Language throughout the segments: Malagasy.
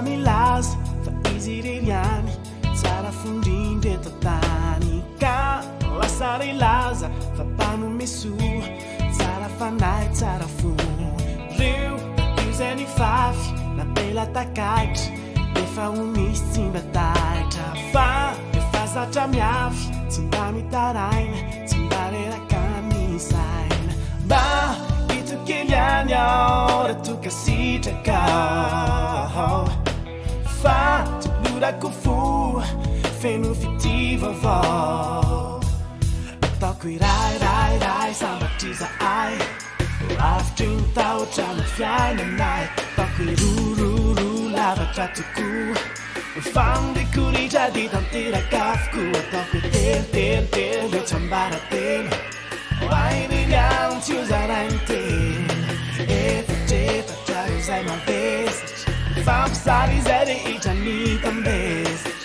milaza fa izy irery ihany tsara fondrindreto tany ka lasa rilaza fa mpanome soa tsara fanahy tsara fo reo izay ny fafy napela takaitra efa ho misy tsy mba taitra fa efa zatra miafy tsy mba mitaraina tsy mba reraka misaina mba itokely any ao raha toka sitraka fa tolorako fo feno fitivavao ataoko irairay sambatriza ay lavitry ny tahotra ny fiainanay ataoko irororo lavatra tokoa fandrikoritra ditanteraka avokoa ataoko telitelitelo retsambaratelo oairiny any tsy ozarainy tena efatrefatra izay mavesatra fampisary izay rehetra mitambesatra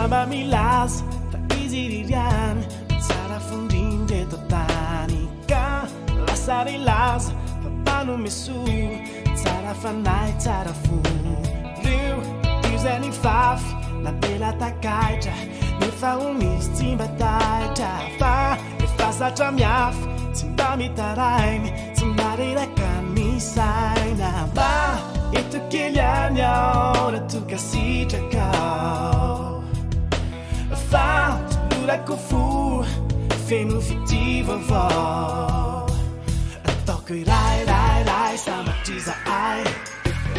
samba milaza fa izy irery ihany tsara fondrindreto tany ka lasa rilaza fa mpanome soa tsara fanahy tsara fo reo izay ny fafy napela takaitra nefa ho misy tsy mba taitra fa efa zatra miafy tsy mba mitarainy tsy mba reraka misaina mba itokely any ao raha toka sitraka fa tolorako fo feno fitivavao ataoko irairay sambatriza ay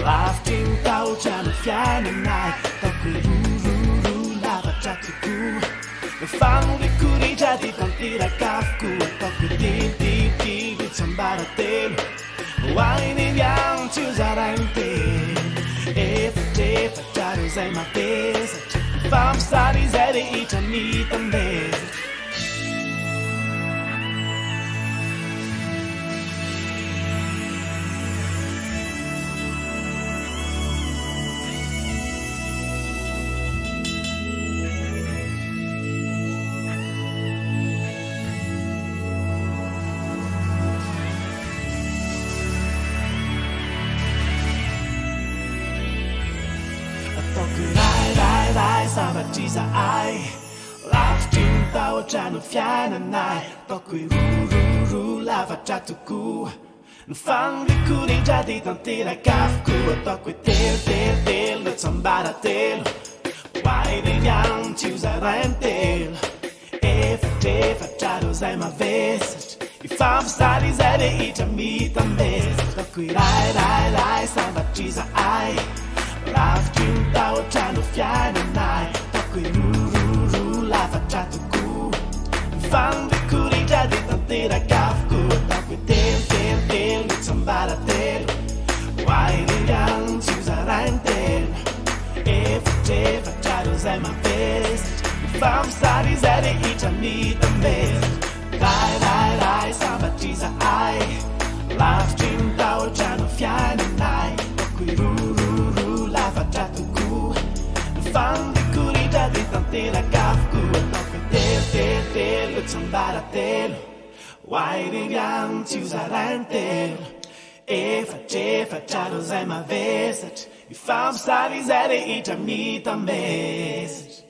lavitry ny tahotra ny fiainanay ataoko irororo lavatra tokoa fandrikoritra ditanteraka avokoa ataoko tilitilo tsambaratelo oairiny any tsy ozarainy tena efatrefatra reo zay mavesatra fampisary izay rehetra mitambesatra sambatriza ay lavitry ny tahotra ny fiainanay ataoko irororo lavatra tokoa ny fandrikoritra ditanteraka avokoa ataoko telitelitelo retsambaratelo oairiny any tsy ozarainy telo efatrefatra reo zay mavesatra ifampisary izay rehetra mitambesatra ataoko irairay sambatriza ay lavitry ny tahotra ny fiainanay ataoko irororo lavatra tokoa fandrikoritra ditanteraka avokoa ataoko telitelitelo retsambaratelo oairiny any tsy ozarainy telo efatrefatra reo zay mavesatra fampisary izay rehetra mitambesatra rairay sambatriza ay lavitry ny tahotra ny fiainanay ataoko irororo lavatra tokoa fandrikoritra ditanteraka avokoa ataoko telitelitelo retsambaratelo oairiny any tsy ozarainy telo efatrefatra reo zay mavesatra ifampisary izay rehetra mitambesatra